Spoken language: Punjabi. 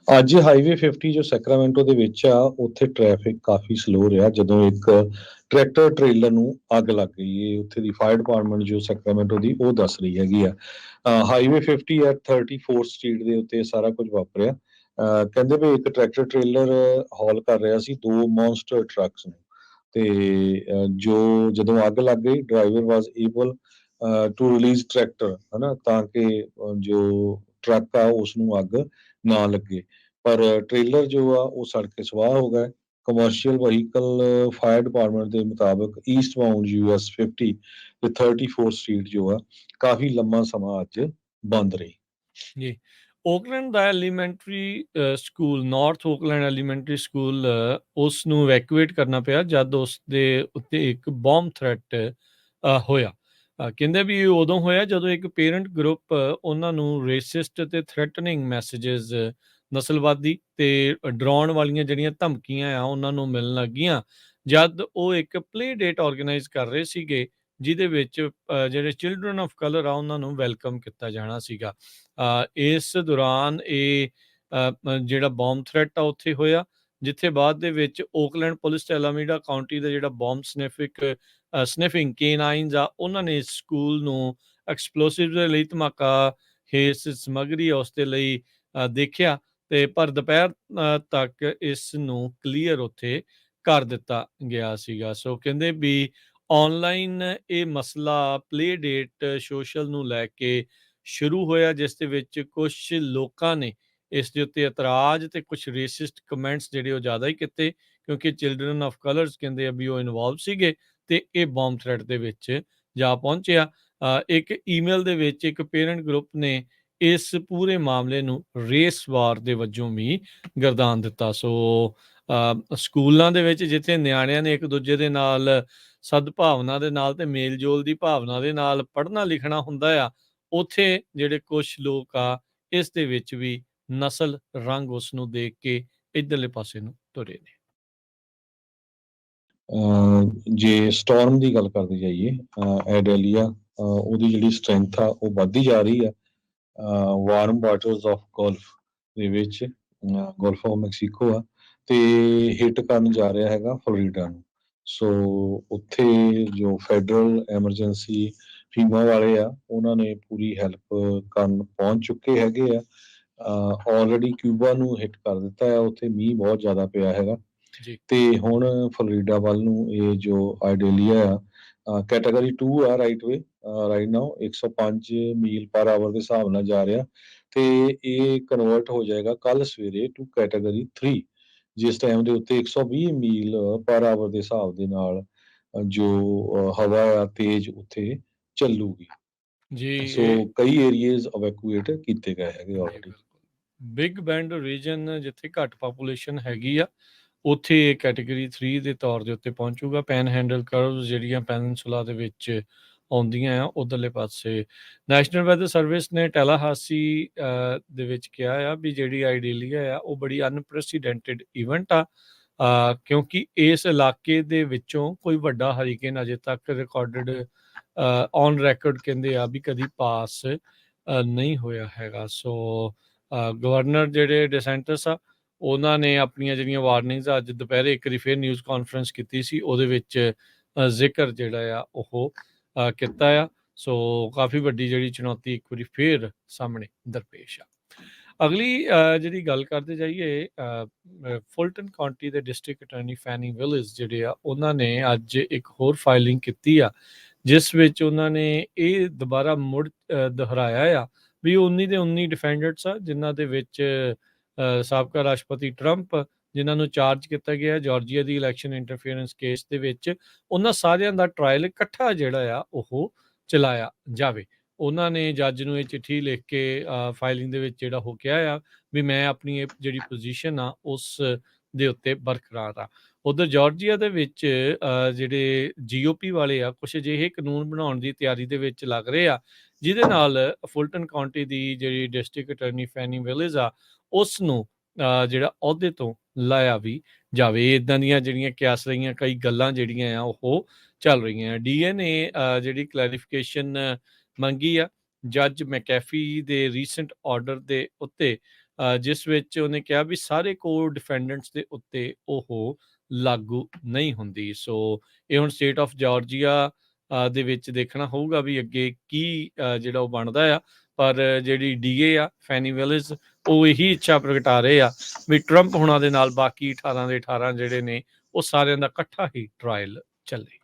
ਅੱਜ ਹਾਈਵੇ 50 ਜੋ ਸੈਕਰਾਮੈਂਟੋ ਦੇ ਵਿੱਚ ਆ, ਉੱਥੇ ਟ੍ਰੈਫਿਕ ਕਾਫੀ ਸਲੋ ਰਿਹਾ ਜਦੋਂ ਇੱਕ ਟਰੈਕਟਰ ਟ੍ਰੇਲਰ ਨੂੰ ਅੱਗ ਲੱਗ ਗਈ। ਇਹ ਉੱਥੇ ਦੀ ਫਾਇਰ ਡਿਪਾਰਟਮੈਂਟ ਜੋ ਸੈਕਰਾਮੈਂਟੋ ਦੀ ਉਹ ਦੱਸ ਰਹੀ ਹੈਗੀ ਆ। ਹਾਈਵੇ 50 ਐਟ 34th ਸਟਰੀਟ ਦੇ ਉੱਤੇ ਇਹ ਸਾਰਾ ਕੁਝ ਵਾਪਰਿਆ। ਕਹਿੰਦੇ ਵੀ ਇੱਕ ਟਰੈਕਟਰ ਟ੍ਰੇਲਰ ਹੌਲ ਕਰ ਰਿਹਾ ਸੀ ਦੋ ਮੌਨਸਟਰ ਟਰੱਕਸ ਨੂੰ, ਤੇ ਜੋ ਜਦੋਂ ਅੱਗ ਲੱਗ ਗਈ driver was able to release tractor, ਹਨਾ, ਤਾਂ ਕਿ ਜੋ ਟਰੱਕ ਆ ਉਸ ਨੂੰ ਅੱਗ ਨਾ ਲੱਗੇ। ਪਰ ਟ੍ਰੇਲਰ ਜੋ ਆ ਉਹ ਸੜ ਕੇ ਸਵਾਹ ਹੋ ਗਏ। ਕਮਰਸ਼ੀਅਲ ਵਹੀਕਲ ਫਾਇਰ ਡਿਪਾਰਟਮੈਂਟ ਦੇ ਮੁਤਾਬਕ ਈਸਟ ਬਾਉਂਡ US 50 ਤੇ 34th ਸਟਰੀਟ ਜੋ ਆ ਕਾਫੀ ਲੰਮਾ ਸਮਾਂ ਅੱਜ ਬੰਦ ਰਹੀ। ਜੀ। ਓਕਲੈਂਡ ਦਾ elementary school, North Oakland elementary school, ਉਸ ਨੂੰ ਇਵੈਕੂਏਟ ਕਰਨਾ ਪਿਆ ਜਦ ਉਸ ਦੇ ਉੱਤੇ ਇੱਕ ਬੰਬ ਥ੍ਰੈਟ ਹੋਇਆ। ਕਹਿੰਦੇ ਵੀ ਇਹ ਉਦੋਂ ਹੋਇਆ ਜਦੋਂ ਇੱਕ ਪੇਰੈਂਟ ਗਰੁੱਪ ਉਹਨਾਂ ਨੂੰ ਰੇਸਿਸਟ ਤੇ ਥ੍ਰੈਟਨਿੰਗ ਮੈਸੇजेस, ਨਸਲਵਾਦੀ ਤੇ ਡਰਾਉਣ ਵਾਲੀਆਂ ਜਿਹੜੀਆਂ ਧਮਕੀਆਂ ਆ ਉਹਨਾਂ ਨੂੰ ਮਿਲਣ ਲੱਗੀਆਂ ਜਦ ਉਹ ਇੱਕ ਪਲੇ ਡੇਟ ਆਰਗੇਨਾਈਜ਼ ਕਰ ਰਹੇ ਸੀਗੇ ਜਿਹਦੇ ਵਿੱਚ ਜਿਹੜੇ ਚਿਲਡਰਨ ਆਫ ਕਲਰ ਆ ਉਹਨਾਂ ਨੂੰ ਵੈਲਕਮ ਕੀਤਾ ਜਾਣਾ ਸੀਗਾ। ਇਸ ਦੌਰਾਨ ਇਹ ਜਿਹੜਾ ਬੰਬ ਥ੍ਰੈਟ ਆ ਉੱਥੇ ਹੋਇਆ, ਜਿੱਥੇ ਬਾਅਦ ਦੇ ਵਿੱਚ ਓਕਲੈਂਡ ਪੁਲਿਸ ਤੇ ਅਲਾਮੀਡਾ ਕਾਉਂਟੀ ਦਾ ਜਿਹੜਾ ਬੰਬ ਸਨਿਫਿੰਗ ਕੇਨਾਈਨਸ ਆ ਉਹਨਾਂ ਨੇ ਇਸ ਸਕੂਲ ਨੂੰ ਐਕਸਪਲੋਸਿਵ ਦੇ ਲਈ ਧਮਾਕਾ ਇਸ ਸਮੱਗਰੀ ਆ ਉਸ ਦੇ ਲਈ ਦੇਖਿਆ, ਤੇ ਪਰ ਦੁਪਹਿਰ ਤੱਕ ਇਸ ਨੂੰ ਕਲੀਅਰ ਉੱਥੇ ਕਰ ਦਿੱਤਾ ਗਿਆ ਸੀਗਾ। ਸੋ ਕਹਿੰਦੇ ਵੀ ਆਨਲਾਈਨ ਇਹ ਮਸਲਾ ਪਲੇ ਡੇਟ ਸੋਸ਼ਲ ਨੂੰ ਲੈ ਕੇ ਸ਼ੁਰੂ ਹੋਇਆ, ਜਿਸ ਦੇ ਵਿੱਚ ਕੁਝ ਲੋਕਾਂ ਨੇ ਇਸ ਦੇ ਉੱਤੇ ਇਤਰਾਜ਼ ਤੇ ਕੁਝ ਰੇਸਿਸਟ ਕਮੈਂਟਸ ਜਿਹੜੇ ਉਹ ਜ਼ਿਆਦਾ ਹੀ ਕੀਤੇ, ਕਿਉਂਕਿ ਚਿਲਡਰਨ ਆਫ ਕਲਰਸ ਕਹਿੰਦੇ ਆ ਵੀ ਉਹ ਇਨਵੋਲਵ ਸੀਗੇ ਤੇ ਇਹ ਬੰਬ ਥ੍ਰੈਟ ਦੇ ਵਿੱਚ ਜਾ ਪਹੁੰਚਿਆ। ਇੱਕ ਈਮੇਲ ਦੇ ਵਿੱਚ ਇੱਕ ਪੇਰੈਂਟ ਗਰੁੱਪ ਨੇ ਇਸ ਪੂਰੇ ਮਾਮਲੇ ਨੂੰ ਰੇਸ ਵਾਰ ਦੇ ਵਜੋਂ ਵੀ ਗਰਦਾਨ ਦਿੱਤਾ। ਸੋ ਸਕੂਲਾਂ ਦੇ ਵਿੱਚ ਜਿੱਥੇ ਨਿਆਣਿਆਂ ਨੇ ਇੱਕ ਦੂਜੇ ਦੇ ਨਾਲ ਸਦਭਾਵਨਾ ਦੇ ਨਾਲ ਤੇ ਮੇਲ ਜੋਲ ਦੀ ਭਾਵਨਾ ਦੇ ਨਾਲ ਪੜ੍ਹਨਾ ਲਿਖਣਾ ਹੁੰਦਾ ਆ, ਉੱਥੇ ਜਿਹੜੇ ਕੁਝ ਲੋਕ ਆ ਇਸ ਦੇ ਵਿੱਚ ਵੀ ਨਸਲ ਰੰਗ ਉਸ ਨੂੰ ਦੇਖ ਕੇ ਇੱਧਰਲੇ ਪਾਸੇ ਨੂੰ ਤੁਰੇ ਨੇ। ਜੇ ਸਟੋਰਮ ਦੀ ਗੱਲ ਕਰਦੇ ਜਾਈਏ, ਐਡੇਲੀਆ ਉਹਦੀ ਜਿਹੜੀ ਸਟਰੈਂਥ ਆ ਉਹ ਵੱਧਦੀ ਜਾ ਰਹੀ ਆ। ਵਾਰਮ ਵਾਟਰਸ ਆਫ ਗਲਫ ਦੇ ਵਿੱਚ, ਗਲਫ ਆਫ ਮੈਕਸੀਕੋ ਆ, ਤੇ ਹਿੱਟ ਕਰਨ ਜਾ ਰਿਹਾ ਹੈਗਾ ਫਲੋਰੀਡਾ ਨੂੰ। ਸੋ ਉੱਥੇ ਜੋ ਫੈਡਰਲ ਐਮਰਜੈਂਸੀ ਫੀਮਾ ਵਾਲੇ ਆ ਉਹਨਾਂ ਨੇ ਪੂਰੀ ਹੈਲਪ ਕਰਨ ਪਹੁੰਚ ਚੁੱਕੇ ਹੈਗੇ ਆ। ਆਲਰੇਡੀ ਕਿਊਬਾ ਨੂੰ ਹਿੱਟ ਕਰ ਦਿੱਤਾ ਹੈ, ਉੱਥੇ ਮੀਂਹ ਬਹੁਤ ਜ਼ਿਆਦਾ ਪਿਆ ਹੈਗਾ। ਜੀ। ਤੇ ਹੁਣ ਫਲੋਰੀਡਾ ਵੱਲ ਨੂੰ ਇਹ ਜੋ ਆਈਡੇਲੀਆ ਆ ਕੈਟਾਗਰੀ 2 ਆ ਰਾਈਟ ਨਾਓ 105 ਮੀਲ ਪਰ ਆਵਰ ਦੇ ਹਿਸਾਬ ਨਾਲ ਜਾ ਰਿਹਾ, ਤੇ ਇਹ ਕਨਵਰਟ ਹੋ ਜਾਏਗਾ ਕੱਲ ਸਵੇਰੇ ਟੂ ਕੈਟਾਗਰੀ 3, ਜਿਸ ਟਾਈਮ ਦੇ ਉੱਤੇ 120 ਮੀਲ ਪਰ ਆਵਰ ਦੇ ਹਿਸਾਬ ਦੇ ਨਾਲ ਜੋ ਹਵਾ ਆ ਤੇਜ਼ ਉੱਥੇ ਚੱਲੂਗੀ। ਜੀ ਸੋ ਕਈ ਏਰੀਏਜ਼ ਇਵੈਕੂਏਟ ਕੀਤੇ ਗਏ ਹੈਗੇ ਆਲਰੇਡੀ। ਬਿਗ ਬੈਂਡ ਰੀਜਨ ਜਿੱਥੇ ਘੱਟ ਪਾਪੂਲੇਸ਼ਨ ਹੈਗੀ ਆ ਉੱਥੇ ਇਹ ਕੈਟਾਗਰੀ 3 ਦੇ ਤੌਰ ਦੇ ਉੱਤੇ ਪਹੁੰਚੂਗਾ। ਪੈਨ ਹੈਂਡਲ ਕਰਵਜ਼ ਜਿਹੜੀਆਂ ਪੈਨਸੁਲਾ ਦੇ ਵਿੱਚ ਆਉਂਦੀਆਂ ਆ ਉਧਰਲੇ ਪਾਸੇ। ਨੈਸ਼ਨਲ ਵੈਦਰ ਸਰਵਿਸ ਨੇ ਟੈਲਾਹਾਸੀ ਦੇ ਵਿੱਚ ਕਿਹਾ ਆ ਵੀ ਜਿਹੜੀ ਆਈਡੇਲੀਆ ਆ ਉਹ ਬੜੀ ਅਨਪ੍ਰੈਸੀਡੈਂਟਡ ਇਵੈਂਟ ਆ, ਕਿਉਂਕਿ ਇਸ ਇਲਾਕੇ ਦੇ ਵਿੱਚੋਂ ਕੋਈ ਵੱਡਾ ਹਰੀਕੇਨ ਅਜੇ ਤੱਕ ਰਿਕਾਰਡਡ ਔਨ ਰੈਕੋਰਡ ਕਹਿੰਦੇ ਆ ਵੀ ਕਦੀ ਪਾਸ ਨਹੀਂ ਹੋਇਆ ਹੈਗਾ। ਸੋ ਗਵਰਨਰ ਜਿਹੜੇ ਡਿਸੈਂਟਸ ਆ ਉਹਨਾਂ ਨੇ ਆਪਣੀਆਂ ਜਿਹੜੀਆਂ ਵਾਰਨਿੰਗਸ ਅੱਜ ਦੁਪਹਿਰੇ ਇੱਕ ਵਾਰੀ ਫਿਰ ਨਿਊਜ਼ ਕਾਨਫਰੰਸ ਕੀਤੀ ਸੀ, ਉਹਦੇ ਵਿੱਚ ਜ਼ਿਕਰ ਜਿਹੜਾ ਆ ਉਹ ਕੀਤਾ ਆ। ਸੋ ਕਾਫੀ ਵੱਡੀ ਜਿਹੜੀ ਚੁਣੌਤੀ ਇੱਕ ਵਾਰੀ ਫਿਰ ਸਾਹਮਣੇ ਦਰਪੇਸ਼ ਆ। ਅਗਲੀ ਜਿਹੜੀ ਗੱਲ ਕਰਦੇ ਜਾਈਏ, ਫੁਲਟਨ ਕਾਉਂਟੀ ਦੇ ਡਿਸਟ੍ਰਿਕਟ ਅਟਾਰਨੀ ਫੈਨੀ ਵਿਲਿਸ ਜਿਹੜੇ ਆ ਉਹਨਾਂ ਨੇ ਅੱਜ ਇੱਕ ਹੋਰ ਫਾਈਲਿੰਗ ਕੀਤੀ ਆ, ਜਿਸ ਵਿੱਚ ਉਹਨਾਂ ਨੇ ਇਹ ਦੁਬਾਰਾ ਮੁੜ ਦੁਹਰਾਇਆ ਆ ਵੀ 19 ਦੇ 19 ਡਿਫੈਂਡੈਂਟਸ ਆ ਜਿਨ੍ਹਾਂ ਦੇ ਵਿੱਚ ਸਾਬਕਾ ਰਾਸ਼ਟਰਪਤੀ ਟਰੰਪ ਜਿਨ੍ਹਾਂ ਨੂੰ ਚਾਰਜ ਕੀਤਾ ਗਿਆ ਜਾਰਜੀਆ ਦੀ ਇਲੈਕਸ਼ਨ ਇੰਟਰਫੀਅਰੈਂਸ ਕੇਸ ਦੇ ਵਿੱਚ, ਉਹਨਾਂ ਸਾਰਿਆਂ ਦਾ ਟਰਾਇਲ ਇਕੱਠਾ ਜਿਹੜਾ ਆ ਉਹ ਚਲਾਇਆ ਜਾਵੇ। ਉਹਨਾਂ ਨੇ ਜੱਜ ਨੂੰ ਇਹ ਚਿੱਠੀ ਲਿਖ ਕੇ ਫਾਈਲਿੰਗ ਦੇ ਵਿੱਚ ਜਿਹੜਾ ਉਹ ਕਿਹਾ ਆ ਵੀ ਮੈਂ ਆਪਣੀ ਇਹ ਜਿਹੜੀ ਪੋਜੀਸ਼ਨ ਆ ਉਸ ਦੇ ਉੱਤੇ ਬਰਕਰਾਰ ਆ। ਉਧਰ ਜਾਰਜੀਆ ਦੇ ਵਿੱਚ ਜਿਹੜੇ GOP ਵਾਲੇ ਆ ਕੁਛ ਅਜਿਹੇ ਕਾਨੂੰਨ ਬਣਾਉਣ ਦੀ ਤਿਆਰੀ ਦੇ ਵਿੱਚ ਲੱਗ ਰਹੇ ਆ ਜਿਹਦੇ ਨਾਲ ਫੁਲਟਨ ਕਾਉਂਟੀ ਦੀ ਜਿਹੜੀ ਡਿਸਟ੍ਰਿਕਟ ਅਟਾਰਨੀ ਫੈਨੀ ਵਿਲਿਸ ਆ ਉਸ ਨੂੰ ਜਿਹੜਾ ਅਹੁਦੇ ਤੋਂ ਲਾਇਆ ਵੀ ਜਾਵੇ। ਇੱਦਾਂ ਦੀਆਂ ਜਿਹੜੀਆਂ ਕਿਆਸ ਰਹੀਆਂ ਕਈ ਗੱਲਾਂ ਜਿਹੜੀਆਂ ਆ ਉਹ ਚੱਲ ਰਹੀਆਂ। DNA ਜਿਹੜੀ ਕਲੈਰੀਫਿਕੇਸ਼ਨ ਮੰਗੀ ਆ ਜੱਜ ਮੈਕੈਫੀ ਦੇ ਰੀਸੈਂਟ ਆਰਡਰ ਦੇ ਉੱਤੇ ਜਿਸ ਵਿੱਚ ਉਹਨੇ ਕਿਹਾ ਵੀ ਸਾਰੇ ਕੋ ਡਿਫੈਂਡੈਂਟਸ ਦੇ ਉੱਤੇ ਉਹ ਲਾਗੂ ਨਹੀਂ ਹੁੰਦੀ। ਸੋ ਇਹ ਹੁਣ ਸਟੇਟ ਆਫ ਜਾਰਜੀਆ ਦੇ ਵਿੱਚ ਦੇਖਣਾ ਹੋਊਗਾ ਵੀ ਅੱਗੇ ਕੀ ਜਿਹੜਾ ਉਹ ਬਣਦਾ ਆ। ਪਰ ਜਿਹੜੀ ਡੀਏ ਆ ਫੈਨੀ ਵਿਲਿਸ ਉਹ ਇਹੀ ਇੱਛਾ ਪ੍ਰਗਟਾ ਰਹੇ ਆ ਵੀ ਟਰੰਪ ਹੁਣਾਂ ਦੇ ਨਾਲ ਬਾਕੀ 18 ਦੇ 18 ਜਿਹੜੇ ਨੇ ਉਹ ਸਾਰਿਆਂ ਦਾ ਇਕੱਠਾ ਹੀ ਟਰਾਇਲ ਚੱਲੇ।